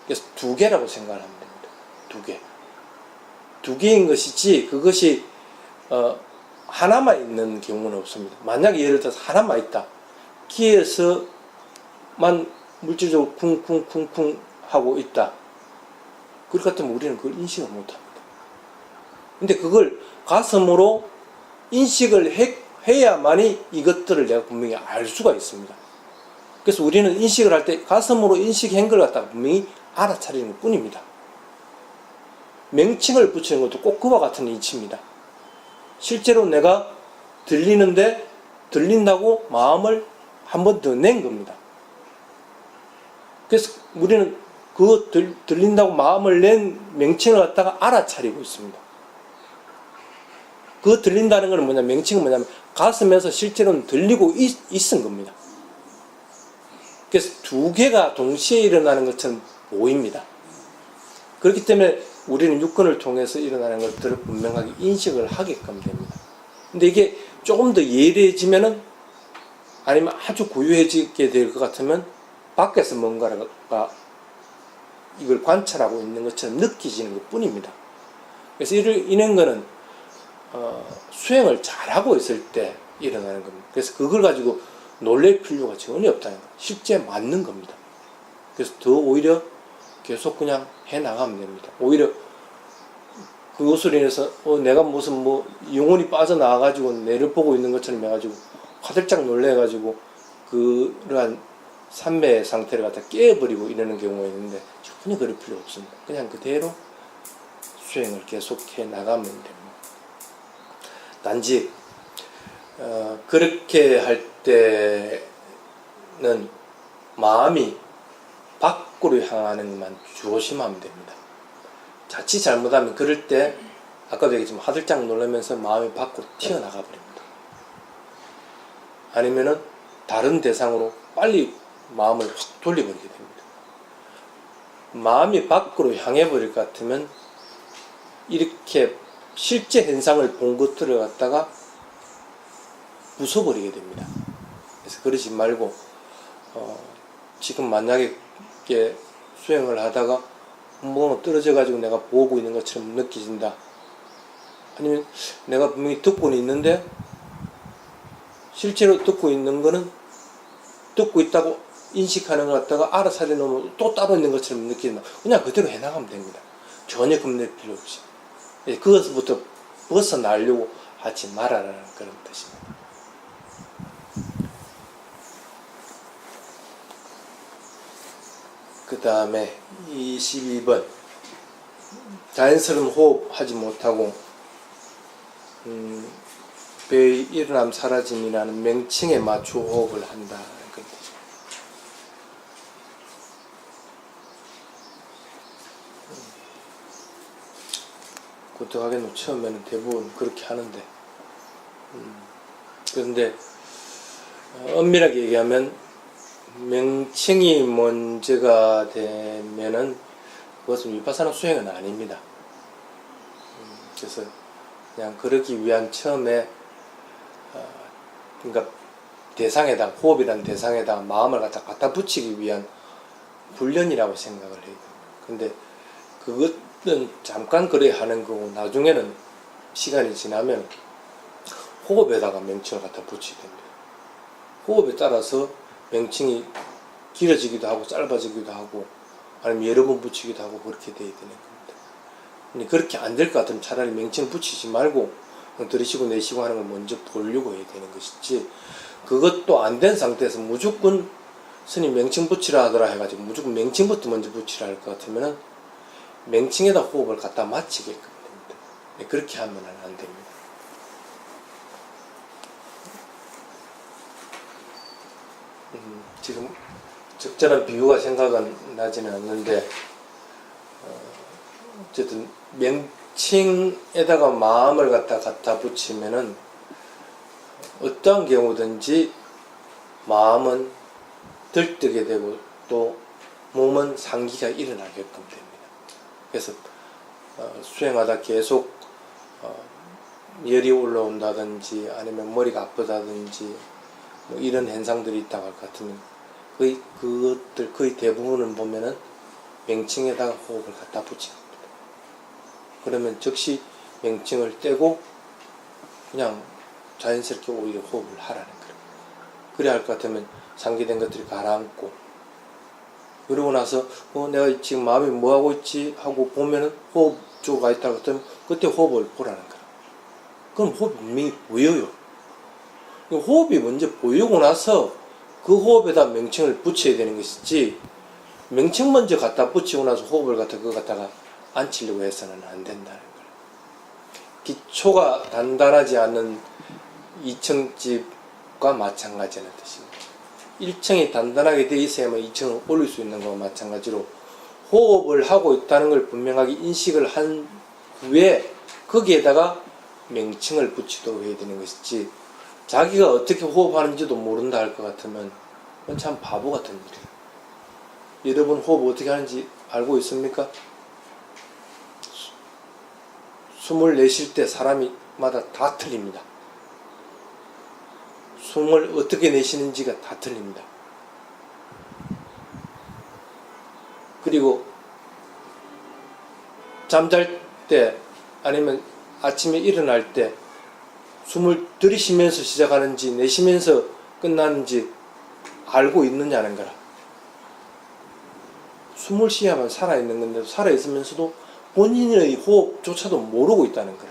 그래서 두 개라고 생각하면 됩니다. 두 개. 두 개인 것이지 그것이 하나만 있는 경우는 없습니다. 만약에 예를 들어서 하나만 있다. 귀에서만 물질적으로 쿵쿵쿵쿵 하고 있다. 그렇 같으면 우리는 그걸 인식을 못합니다. 근데 그걸 가슴으로 인식을 해야만이 이것들을 내가 분명히 알 수가 있습니다. 그래서 우리는 인식을 할 때 가슴으로 인식한 걸 갖다가 분명히 알아차리는 것 뿐입니다. 명칭을 붙이는 것도 꼭 그와 같은 이치입니다. 실제로 내가 들리는데 들린다고 마음을 한 번 더 낸 겁니다. 그래서 우리는 그 들린다고 마음을 낸 명칭을 갖다가 알아차리고 있습니다. 그 들린다는 것은 뭐냐면 명칭은 뭐냐면 가슴에서 실제로는 들리고 있은 겁니다. 그래서 두 개가 동시에 일어나는 것처럼 보입니다. 그렇기 때문에 우리는 육근을 통해서 일어나는 것들을 분명하게 인식을 하게끔 됩니다. 근데 이게 조금 더 예리해지면은 아니면 아주 고유해지게 될 것 같으면 밖에서 뭔가가 이걸 관찰하고 있는 것처럼 느껴지는 것 뿐입니다. 그래서 이런 거는 수행을 잘하고 있을 때 일어나는 겁니다. 그래서 그걸 가지고 놀랄 필요가 전혀 없다는 거예요. 실제 맞는 겁니다. 그래서 더 오히려 계속 그냥 해나가면 됩니다. 오히려 그것으로 인해서 내가 무슨 영혼이 빠져나와가지고 내를 보고 있는 것처럼 해가지고 화들짝 놀래가지고 그러한 삼매의 상태를 갖다 깨버리고 이러는 경우가 있는데 전혀 그럴 필요 없습니다. 그냥 그대로 수행을 계속해 나가면 됩니다. 단지 그렇게 할 때는 마음이 밖으로 향하는 것만 조심하면 됩니다. 자칫 잘못하면 그럴 때 아까도 얘기했지만 화들짝 놀라면서 마음이 밖으로 튀어나가 버립니다. 아니면은 다른 대상으로 빨리 마음을 확 돌려버리게 됩니다. 마음이 밖으로 향해 버릴 것 같으면 이렇게 실제 현상을 본 것들을 갖다가 부숴버리게 됩니다. 그래서 그러지 말고 지금 만약에 수행을 하다가 뭐가 떨어져 가지고 내가 보고 있는 것처럼 느껴진다. 아니면 내가 분명히 듣고는 있는데 실제로 듣고 있는 거는 듣고 있다고 인식하는 것 같다가 알아차려 놓으면 또 따로 있는 것처럼 느껴진다. 그냥 그대로 해나가면 됩니다. 전혀 겁낼 필요 없이. 그것부터 벗어나려고 하지 말아라는 그런 뜻입니다. 그 다음에 22번 자연스러운 호흡하지 못하고 배의 일어남 사라짐이라는 명칭에 맞춰 호흡을 한다. 어떡하겠노. 처음에는 대부분 그렇게 하는데 그런데 엄밀하게 얘기하면 명칭이 문제가 되면은 그것은 위파사나 수행은 아닙니다. 그래서 그냥 그러기 위한 처음에 그러니까 대상에다 호흡이라는 대상에다 마음을 갖다 붙이기 위한 훈련이라고 생각을 해요. 근데 그것은 잠깐 그래야 하는 거고 나중에는 시간이 지나면 호흡에다가 명칭을 갖다 붙이게 됩니다. 호흡에 따라서 명칭이 길어지기도 하고 짧아지기도 하고 아니면 여러 번 붙이기도 하고 그렇게 돼야 되는 겁니다. 근데 그렇게 안 될 것 같으면 차라리 명칭 붙이지 말고 들이쉬고 내쉬고 하는 걸 먼저 보려고 해야 되는 것이지 그것도 안 된 상태에서 무조건 스님 명칭 붙이라 하더라 해가지고 무조건 명칭부터 먼저 붙이라 할 것 같으면은 명칭에다 호흡을 갖다 맞추게끔 됩니다. 그렇게 하면 안 됩니다. 지금 적절한 비유가 생각은 나지는 않는데 어쨌든 명칭에다가 마음을 갖다 붙이면은 어떠한 경우든지 마음은 들뜨게 되고 또 몸은 상기가 일어나게끔 됩니다. 그래서 수행하다 계속 열이 올라온다든지 아니면 머리가 아프다든지 뭐 이런 현상들이 있다고 할 것 같으면 그것들 거의 대부분은 보면은 맹칭에다가 호흡을 갖다 붙입니다. 그러면 즉시 맹칭을 떼고 그냥 자연스럽게 오히려 호흡을 하라는 거예요. 그래야 할 것 같으면 상기된 것들이 가라앉고, 그러고 나서 내가 지금 마음이 뭐하고 있지 하고 보면은 호흡 쪽으로 가 있다고 했더니 그때 호흡을 보라는 거예요. 그럼 호흡이 분명히 보여요. 호흡이 먼저 보이고 나서 그 호흡에다 명칭을 붙여야 되는 것이지, 명칭 먼저 갖다 붙이고 나서 호흡을 그거 갖다가 앉히려고 해서는 안 된다는 거예요. 기초가 단단하지 않은 2층집과 마찬가지라는 뜻입니다. 1층이 단단하게 되어 있어야만 2층을 올릴 수 있는 것과 마찬가지로 호흡을 하고 있다는 걸 분명하게 인식을 한 후에 거기에다가 명칭을 붙이도록 해야 되는 것이지, 자기가 어떻게 호흡하는지도 모른다 할 것 같으면 그건 참 바보 같은 일이에요. 여러분 호흡 어떻게 하는지 알고 있습니까? 숨을 내쉴 때 사람마다 다 틀립니다. 숨을 어떻게 내쉬는지가 다 틀립니다. 그리고 잠잘 때 아니면 아침에 일어날 때 숨을 들이쉬면서 시작하는지 내쉬면서 끝나는지 알고 있느냐는 거라. 숨을 쉬어야만 살아있는 건데 살아있으면서도 본인의 호흡조차도 모르고 있다는 거라.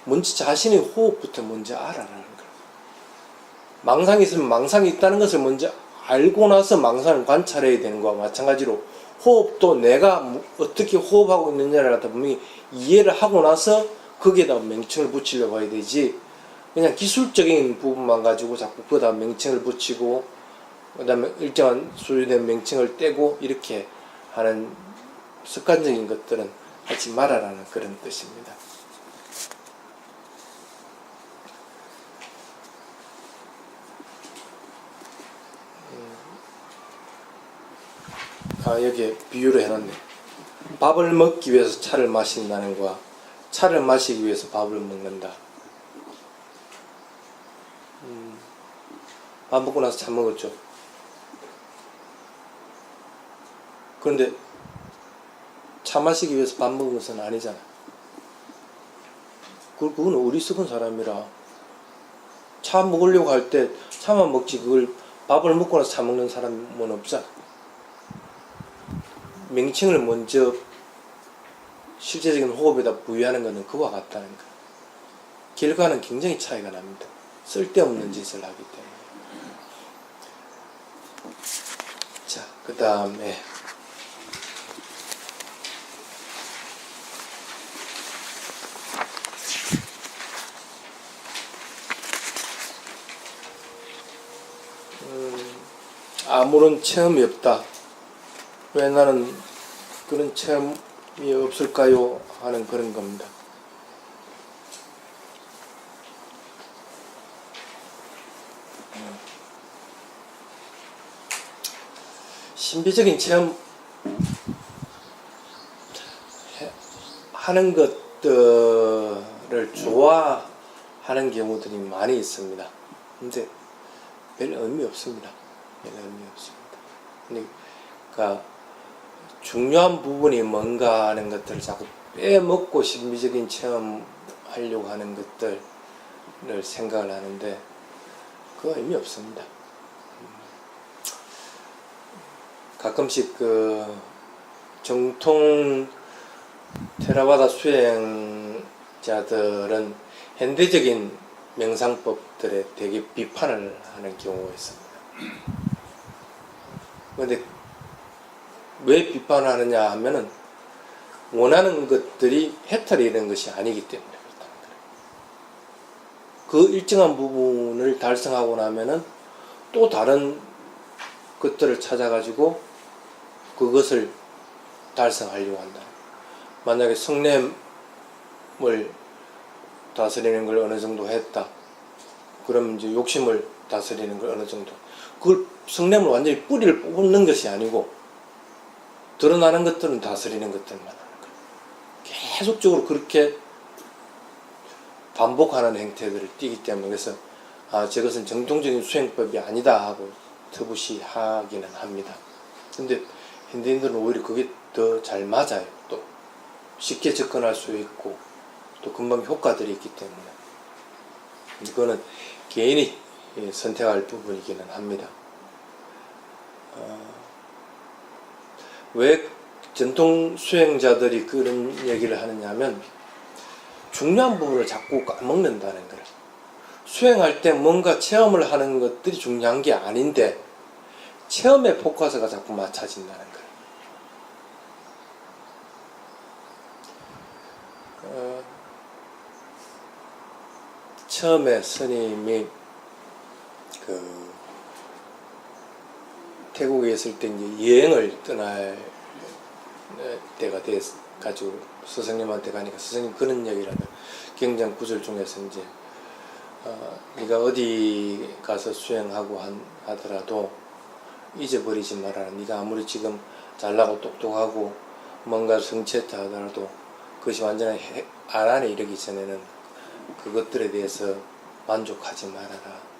먼저 자신의 호흡부터 먼저 알아라는 거라. 망상이 있으면 망상이 있다는 것을 먼저 알고 나서 망상을 관찰해야 되는 거와 마찬가지로 호흡도 내가 어떻게 호흡하고 있느냐를 갖다 분명히 이해를 하고 나서 거기에다 명칭을 붙이려고 해야 되지, 그냥 기술적인 부분만 가지고 자꾸 거기다 명칭을 붙이고 그 다음에 일정한 소유된 명칭을 떼고 이렇게 하는 습관적인 것들은 하지 말아라는 그런 뜻입니다. 여기에 비유를 해놨네. 밥을 먹기 위해서 차를 마신다는 거와 차를 마시기 위해서 밥을 먹는다. 밥 먹고 나서 차 먹었죠. 그런데 차 마시기 위해서 밥 먹은 것은 아니잖아. 그건 어리석은 사람이라 차 먹으려고 할 때 차만 먹지 그걸 밥을 먹고 나서 차 먹는 사람은 없잖아. 명칭을 먼저 실제적인 호흡에다 부여하는 것은 그와 같다는 거. 결과는 굉장히 차이가 납니다. 쓸데없는 짓을 하기 때문에. 자, 그 다음에 아무런 체험이 없다. 왜 나는 그런 체험이 없을까요? 하는 그런 겁니다. 신비적인 체험 하는 것들을 좋아하는 경우들이 많이 있습니다. 근데 별 의미 없습니다. 별 의미 없습니다. 그러니까 중요한 부분이 뭔가 하는 것들을 자꾸 빼먹고 신비적인 체험하려고 하는 것들을 생각을 하는데 그거 의미 없습니다. 가끔씩 그 정통 테라바다 수행자들은 현대적인 명상법들에 되게 비판을 하는 경우가 있습니다. 그런데 왜 비판하느냐 하면은 원하는 것들이 해탈이 되는 것이 아니기 때문에 그렇다는 거예요. 그 일정한 부분을 달성하고 나면은 또 다른 것들을 찾아가지고 그것을 달성하려고 한다. 만약에 성냄을 다스리는 걸 어느 정도 했다. 그러면 이제 욕심을 다스리는 걸 어느 정도. 그걸 성냄을 완전히 뿌리를 뽑는 것이 아니고 드러나는 것들은 다스리는 것들만 하는 거예요. 계속적으로 그렇게 반복하는 행태들을 띠기 때문에 그래서 저것은 정통적인 수행법이 아니다 하고 터부시하기는 합니다. 근데 현대인들은 오히려 그게 더 잘 맞아요. 또 쉽게 접근할 수 있고 또 금방 효과들이 있기 때문에 이거는 개인이 선택할 부분이기는 합니다. 왜 전통 수행자들이 그런 얘기를 하느냐 하면 중요한 부분을 자꾸 까먹는다는 거예요. 수행할 때 뭔가 체험을 하는 것들이 중요한 게 아닌데 체험에 포커스가 자꾸 맞춰진다는 거예요. 처음에 스님이 태국에 있을 때 이제 여행을 떠날 때가 돼가지고 스승님한테 가니까 스승님 그런 얘기를 하면 경전 구절 중에서 이제 네가 어디 가서 수행하고 하더라도 잊어버리지 말아라. 네가 아무리 지금 잘나고 똑똑하고 뭔가 성취했다 하더라도 그것이 완전한 아란에 이르기 전에는 그것들에 대해서 만족하지 말아라.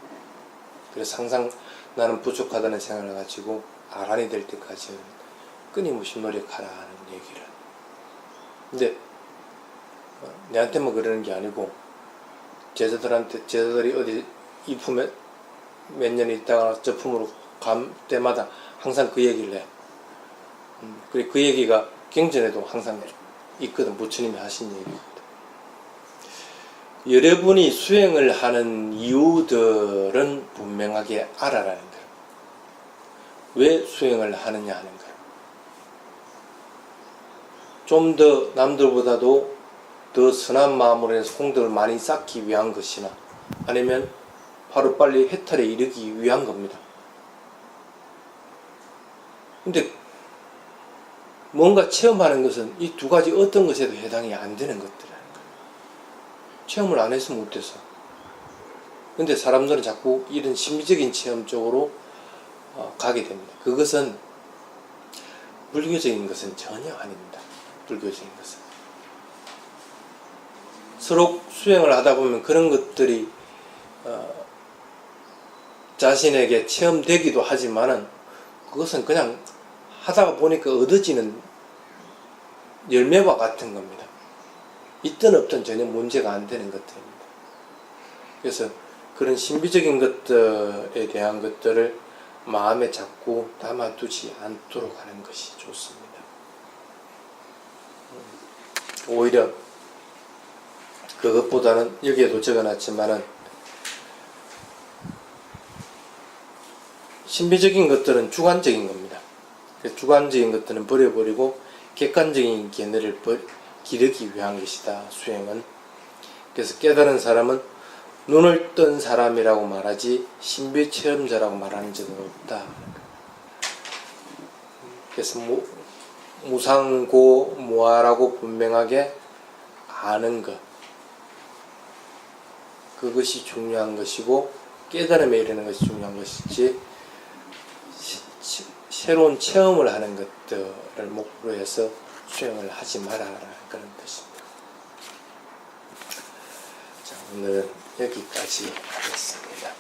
그래서 항상 나는 부족하다는 생각을 가지고 아란이 될 때까지는 끊임없이 노력하라 하는 얘기를. 근데 내한테만 그러는 게 아니고 제자들이 어디 이품에 몇 년 있다가 저 품으로 갈 때마다 항상 그 얘기를 해. 그리고 그 얘기가 경전에도 항상 있거든. 부처님이 하신 얘기입니다. 여러분이 수행을 하는 이유들은 분명하게 알아라는 거예요. 왜 수행을 하느냐 하는 거예요. 좀 더 남들보다도 더 선한 마음으로 해서功德을 많이 쌓기 위한 것이나 아니면 하루빨리 해탈에 이르기 위한 겁니다. 근데 뭔가 체험하는 것은 이 두 가지 어떤 것에도 해당이 안 되는 것들이라는 거예요. 체험을 안 해서 못해서. 근데 사람들은 자꾸 이런 심리적인 체험 쪽으로 가게 됩니다. 그것은 불교적인 것은 전혀 아닙니다. 불교적인 것은. 서로 수행을 하다 보면 그런 것들이 자신에게 체험되기도 하지만은 그것은 그냥 하다가 보니까 얻어지는 열매와 같은 겁니다. 있든 없든 전혀 문제가 안 되는 것들입니다. 그래서 그런 신비적인 것들에 대한 것들을 마음에 자꾸 담아두지 않도록 하는 것이 좋습니다. 오히려 그것보다는 여기에도 적어놨지만은 신비적인 것들은 주관적인 겁니다. 주관적인 것들은 버려버리고 객관적인 견해를 기르기 위한 것이다. 수행은. 그래서 깨달은 사람은 눈을 뜬 사람이라고 말하지 신비체험자라고 말하는 적은 없다. 그래서 무상고 무아라고 분명하게 아는 것, 그것이 중요한 것이고 깨달음에 이르는 것이 중요한 것이지 새로운 체험을 하는 것들을 목표로 해서 수행을 하지 말아라 그런 뜻입니다. 자, 오늘은 여기까지 하겠습니다.